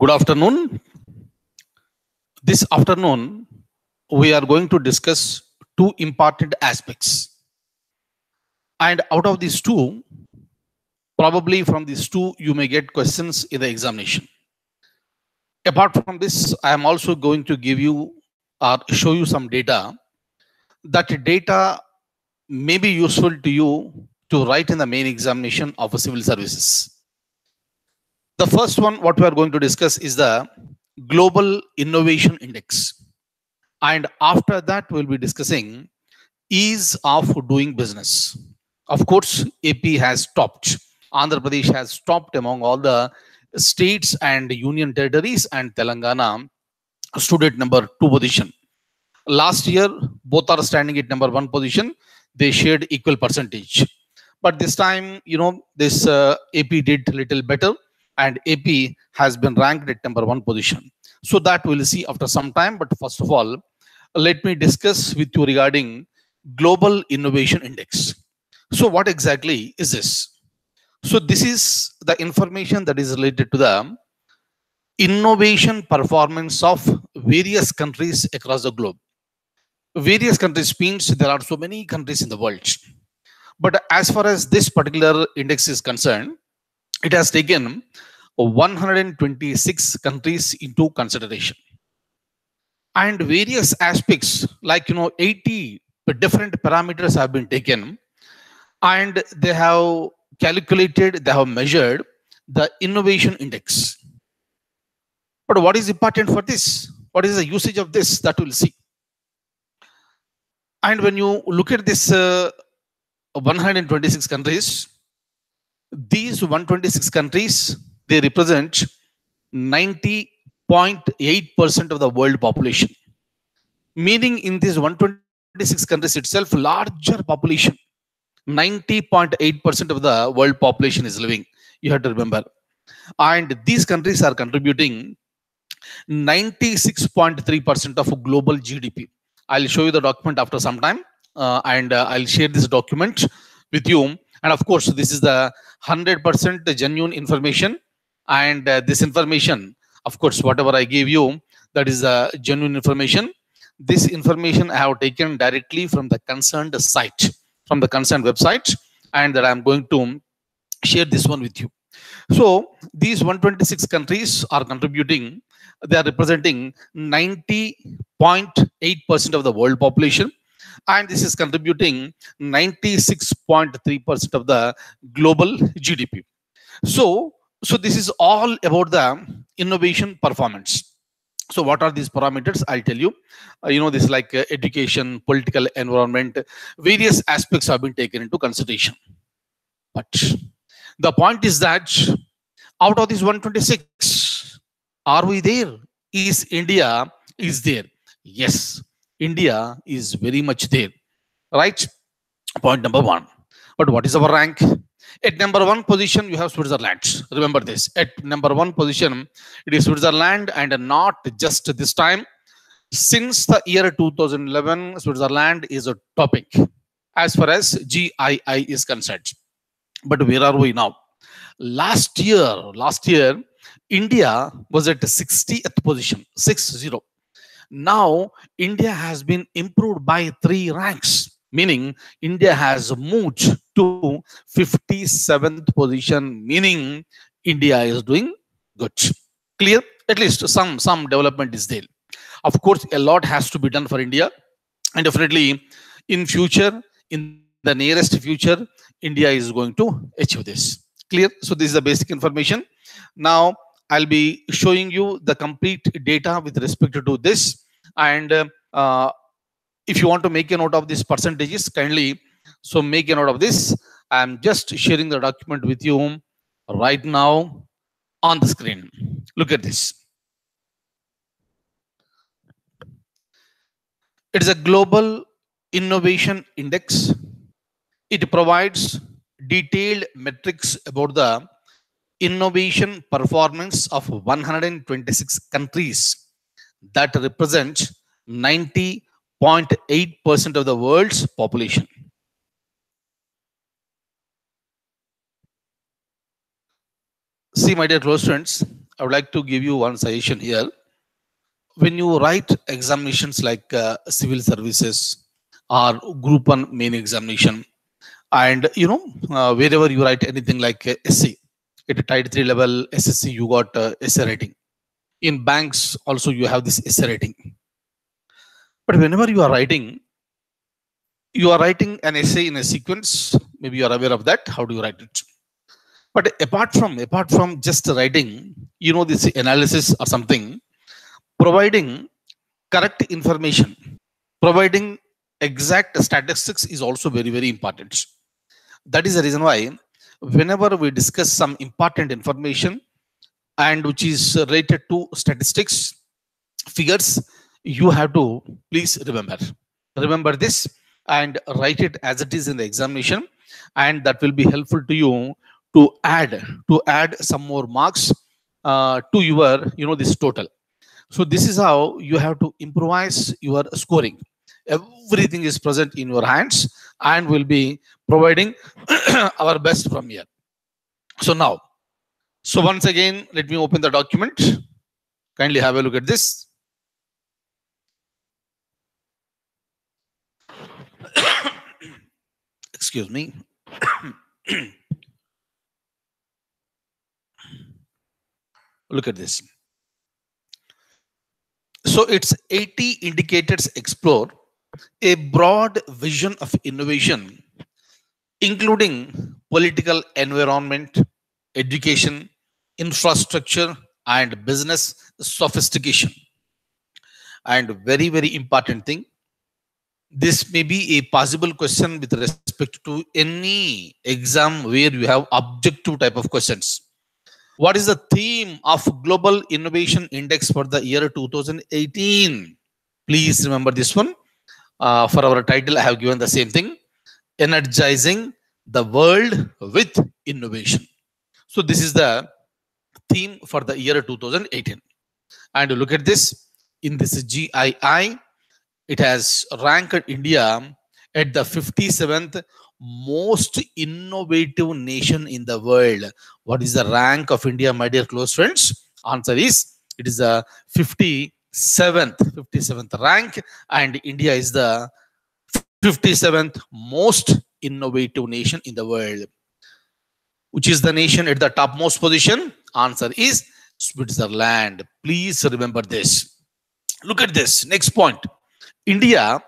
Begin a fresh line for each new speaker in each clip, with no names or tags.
Good afternoon. This afternoon, we are going to discuss two important aspects. And out of these two, probably from these two, you may get questions in the examination. Apart from this, I am also going to give you or show you some data. That data may be useful to you to write in the main examination of a civil services. The first one, what we are going to discuss is the Global Innovation Index. And after that, we'll be discussing ease of doing business. Of course, AP has topped. Andhra Pradesh has topped among all the states and union territories, and Telangana stood at number 2 position. Last year, both are standing at number 1 position. They shared equal percentage. But this time, this AP did little better, and AP has been ranked at number 1 position. So that we'll see after some time. But first of all, let me discuss with you regarding Global Innovation Index. So what exactly is this? So this is the information that is related to the innovation performance of various countries across the globe. Various countries means there are so many countries in the world. But as far as this particular index is concerned, it has taken 126 countries into consideration. And various aspects like 80 different parameters have been taken, and they have calculated, they have measured the innovation index. But what is important for this? What is the usage of this? That we'll see. And when you look at this 126 countries, these 126 countries, they represent 90.8% of the world population. Meaning in these 126 countries itself, larger population, 90.8% of the world population is living. You have to remember. And these countries are contributing 96.3% of global GDP. I'll show you the document after some time, and I'll share this document with you. And of course, this is the 100% genuine information. And this information, of course, whatever I gave you, that is genuine information. This information I have taken directly from the concerned site, from the concerned website, and that I'm going to share this one with you. So these 126 countries are contributing, they are representing 90.8% of the world population, and this is contributing 96.3% of the global GDP. So this is all about the innovation performance. So what are these parameters? I'll tell you. This like education, political environment, various aspects have been taken into consideration. But the point is that out of these 126, are we there? Is India is there? Yes, India is very much there, right? Point number one. But what is our rank? At number 1 position, you have Switzerland. Remember this. At number 1 position, it is Switzerland, and not just this time. Since the year 2011, Switzerland is a topic as far as GII is concerned. But where are we now? Last year, India was at 60th position, 60. Now, India has been improved by 3 ranks, meaning India has moved to 57th position, meaning India is doing good. Clear? At least some development is there. Of course, a lot has to be done for India, and definitely in future, in the nearest future, India is going to achieve this. Clear? So this is the basic information. Now I'll be showing you the complete data with respect to this, and if you want to make a note of these percentages, kindly so make a note of this. I'm just sharing the document with you right now on the screen. Look at this. It is a global innovation index. It provides detailed metrics about the innovation performance of 126 countries that represent 90.8% of the world's population. See, my dear close friends, I would like to give you one suggestion here. When you write examinations like civil services or group 1 main examination, and wherever you write anything like SC, at a tier 3 level SSC, you got essay writing. In banks also you have this essay writing. But whenever you are writing an essay in a sequence. Maybe you are aware of that. How do you write it? But apart from just writing, this analysis or something, providing correct information, providing exact statistics is also very, very important. That is the reason why whenever we discuss some important information and which is related to statistics, figures, you have to please remember this and write it as it is in the examination, and that will be helpful to you to add some more marks to your this total. So this is how you have to improvise your scoring. Everything is present in your hands, and will be providing our best from here. So now, so once again, let me open the document. Kindly have a look at this. Excuse me. Look at this. So it's 80 indicators explore a broad vision of innovation, including political environment, education, infrastructure, and business sophistication. And very, very important thing, this may be a possible question with respect to any exam where you have objective type of questions. What is the theme of Global Innovation Index for the year 2018? Please remember this one. For our title, I have given the same thing: Energizing the World with Innovation. So this is the theme for the year 2018. And look at this. In this GII, it has ranked India at the 57th most innovative nation in the world. What is the rank of India, my dear close friends? Answer is, it is the 57th rank, and India is the 57th most innovative nation in the world. Which is the nation at the topmost position? Answer is Switzerland. Please remember this. Look at this. Next point. India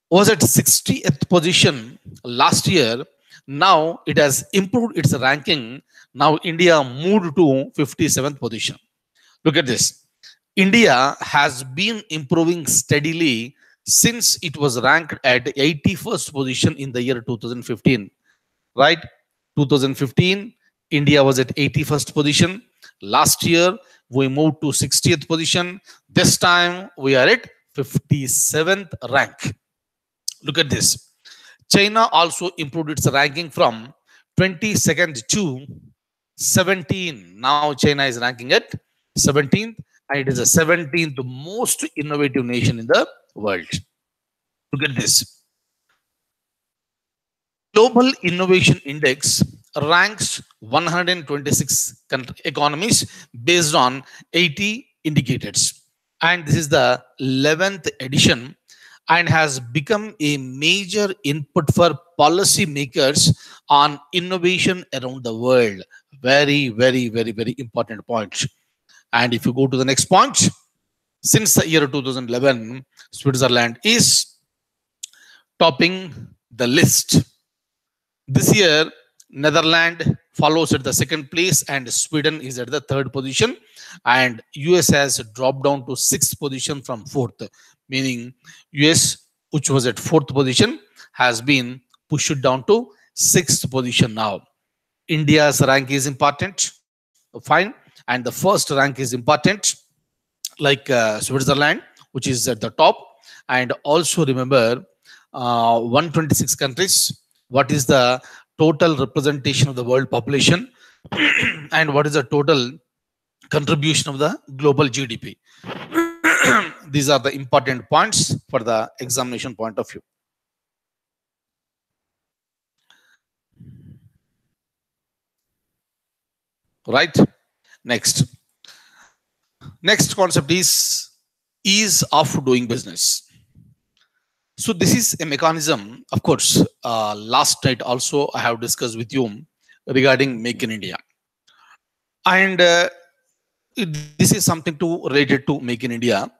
was at 60th position last year. Now it has improved its ranking. Now India moved to 57th position. Look at this. India has been improving steadily since it was ranked at 81st position in the year 2015. Right? 2015, India was at 81st position. Last year, we moved to 60th position. This time, we are at 57th rank. Look at this. China also improved its ranking from 22nd to 17. Now China is ranking at 17th, and it is the 17th most innovative nation in the world. Look at this. Global Innovation Index ranks 126 economies based on 80 indicators. And this is the 11th edition and has become a major input for policy makers on innovation around the world. Very, very, very, very important point. And if you go to the next point, since the year 2011, Switzerland is topping the list. This year, Netherlands follows at the second place and Sweden is at the third position, and US has dropped down to sixth position from fourth, meaning US, which was at fourth position, has been pushed down to sixth position now. India's rank is important, fine, and the first rank is important, like Switzerland, which is at the top. And also remember, 126 countries. What is the total representation of the world population and what is the total contribution of the global GDP? These are the important points for the examination point of view. Right? Next, next concept is ease of doing business. So this is a mechanism, of course. Last night also I have discussed with you regarding Make in India, and this is something to related to Make in India.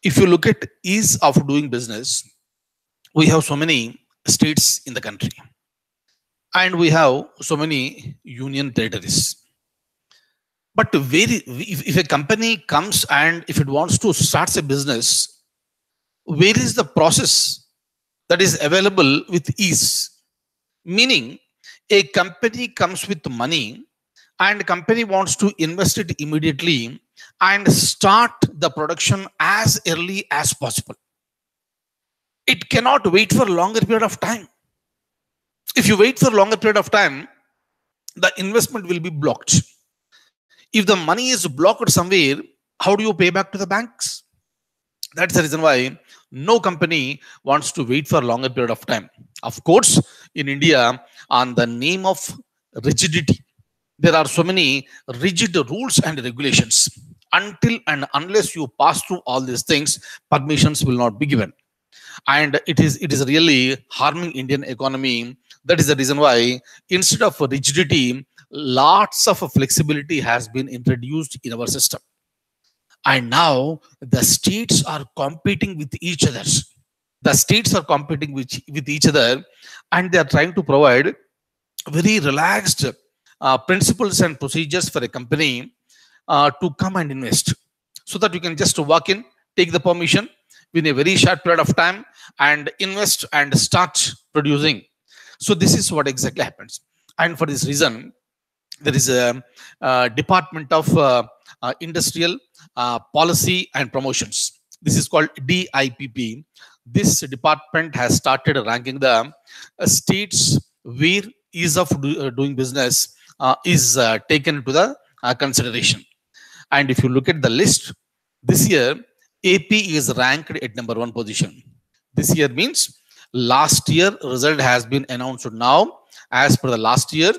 If you look at ease of doing business, we have so many states in the country, and we have so many union territories. But if a company comes and if it wants to start a business, where is the process that is available with ease? Meaning, a company comes with money and company wants to invest it immediately and start the production as early as possible. It cannot wait for a longer period of time. If you wait for a longer period of time, the investment will be blocked. If the money is blocked somewhere, how do you pay back to the banks? That's the reason why no company wants to wait for a longer period of time. Of course, in India, on the name of rigidity, there are so many rigid rules and regulations. Until and unless you pass through all these things, permissions will not be given. And it is really harming Indian economy. That is the reason why instead of rigidity, lots of flexibility has been introduced in our system. And now the states are competing with each other. The states are competing with each other, and they are trying to provide very relaxed principles and procedures for a company to come and invest, so that you can just walk in, take the permission within a very short period of time, and invest and start producing. So this is what exactly happens. And for this reason, there is a, department of industrial policy and promotions. This is called DIPP. This department has started ranking the states where ease of doing business is taken into the consideration. And if you look at the list, this year AP is ranked at number 1 position. This year means last year result has been announced now. As per the last year,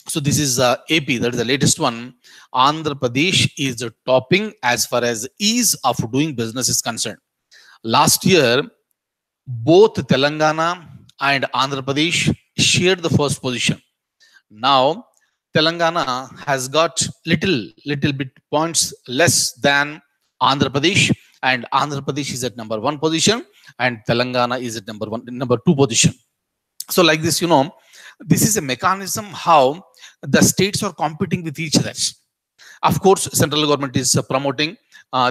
so this is AP, that is the latest one. Andhra Pradesh is topping as far as ease of doing business is concerned. Last year, both Telangana and Andhra Pradesh shared the first position. Now, Telangana has got little bit points less than Andhra Pradesh, and Andhra Pradesh is at number 1 position, and Telangana is at number 2 position. So like this, this is a mechanism how the states are competing with each other. Of course, central government is promoting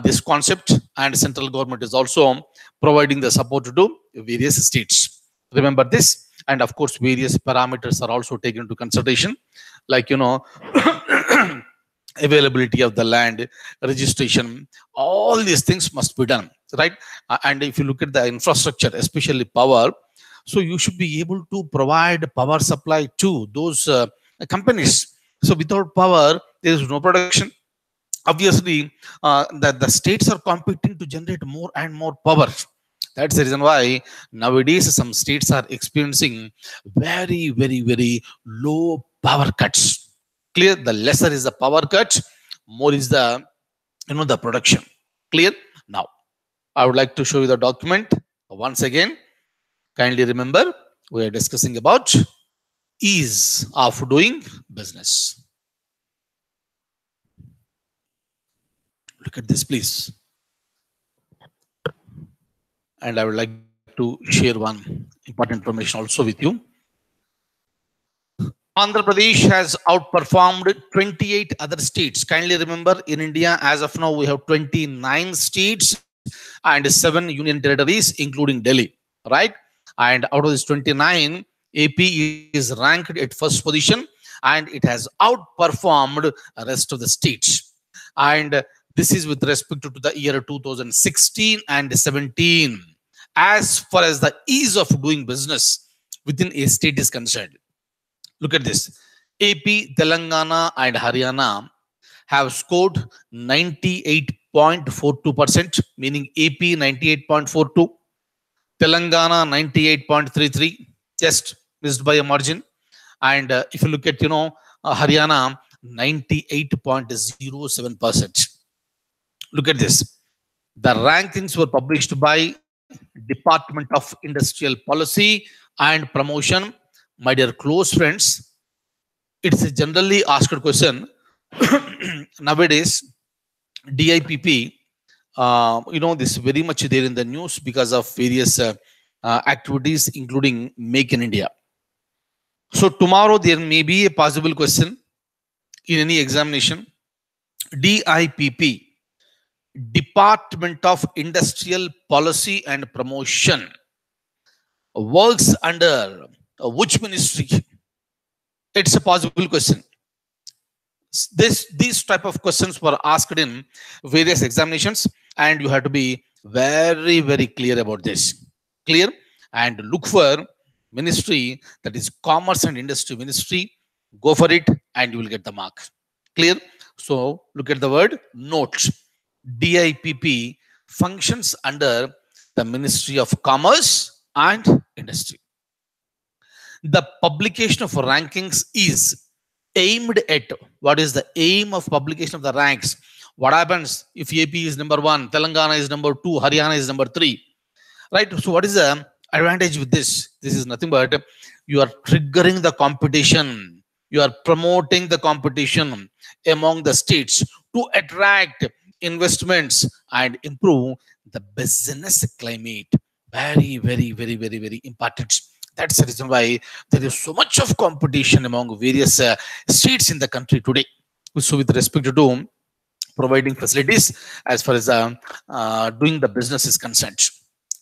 this concept, and central government is also providing the support to various states. Remember this. And of course, various parameters are also taken into consideration, like, availability of the land, registration, all these things must be done, right? And if you look at the infrastructure, especially power, so you should be able to provide power supply to those companies. So without power, there is no production. Obviously, the states are competing to generate more and more power. That's the reason why nowadays some states are experiencing very, very, very low power cuts. Clear? The lesser is the power cut, more is the the production. Clear? Now, I would like to show you the document once again. Kindly remember, we are discussing about ease of doing business. Look at this, please. And I would like to share one important information also with you. Andhra Pradesh has outperformed 28 other states. Kindly remember, in India, as of now, we have 29 states and 7 union territories, including Delhi, right? And out of this 29, AP is ranked at first position, and it has outperformed the rest of the states. And this is with respect to the year 2016 and 17, as far as the ease of doing business within a state is concerned. Look at this. AP, Telangana, and Haryana have scored 98.42%, meaning AP 98.42, Telangana 98.33, just missed by a margin. And if you look at, Haryana, 98.07%. Look at this. The rankings were published by Department of Industrial Policy and Promotion. My dear close friends, it's a generally asked question. Nowadays, DIPP, this is very much there in the news because of various activities, including Make in India. So tomorrow there may be a possible question in any examination. DIPP, Department of Industrial Policy and Promotion, works under which ministry? It's a possible question. These type of questions were asked in various examinations, and you have to be very, very clear about this. Clear? And look for ministry, that is Commerce and Industry Ministry. Go for it and you will get the mark. Clear? So look at the word notes. DIPP functions under the Ministry of Commerce and Industry. The publication of rankings is aimed at, what is the aim of publication of the ranks? What happens if AP is number 1, Telangana is number 2, Haryana is number 3, right? So what is the advantage with this? This is nothing but you are triggering the competition, you are promoting the competition among the states to attract investments and improve the business climate. Very, very, very, very, very important. That's the reason why there is so much of competition among various states in the country today. So with respect to providing facilities as far as doing the business is concerned.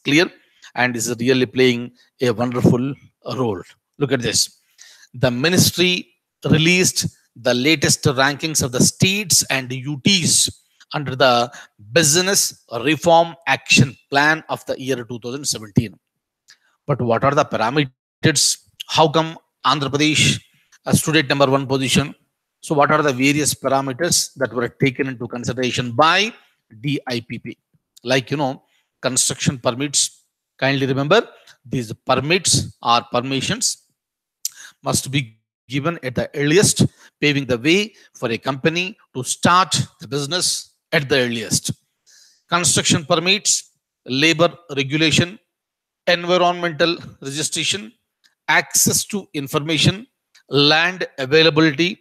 Clear? And is really playing a wonderful role. Look at this. The ministry released the latest rankings of the states and UTs under the Business Reform Action Plan of the year 2017. But what are the parameters? How come Andhra Pradesh stood at number 1 position? So what are the various parameters that were taken into consideration by DIPP? Like, construction permits. Kindly remember, these permits or permissions must be given at the earliest, paving the way for a company to start the business at the earliest. Construction permits, labor regulation, environmental registration, access to information, land availability,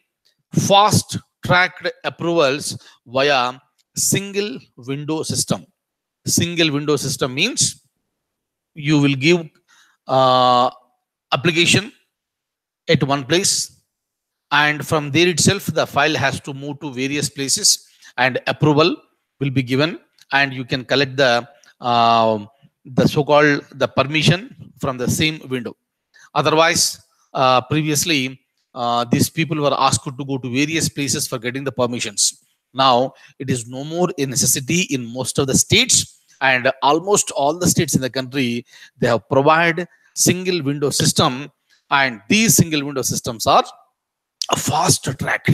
fast tracked approvals via single window system. Single window system means you will give application at one place, and from there itself the file has to move to various places and approval will be given, and you can collect the so-called the permission from the same window. Otherwise, previously these people were asked to go to various places for getting the permissions. Now it is no more a necessity in most of the states, and almost all the states in the country, they have provided single window system, and these single window systems are fast tracked.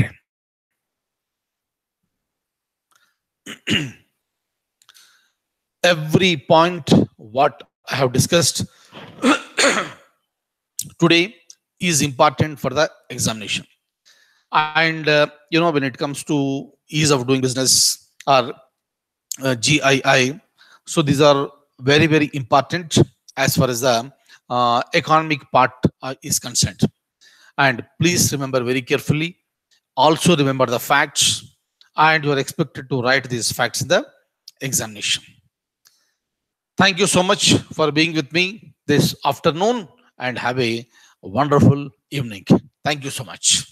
Every point what I have discussed today is important for the examination. And when it comes to ease of doing business or GII, so these are very, very important as far as the economic part is concerned. And please remember very carefully, also remember the facts, and you are expected to write these facts in the examination. Thank you so much for being with me this afternoon, and have a wonderful evening. Thank you so much.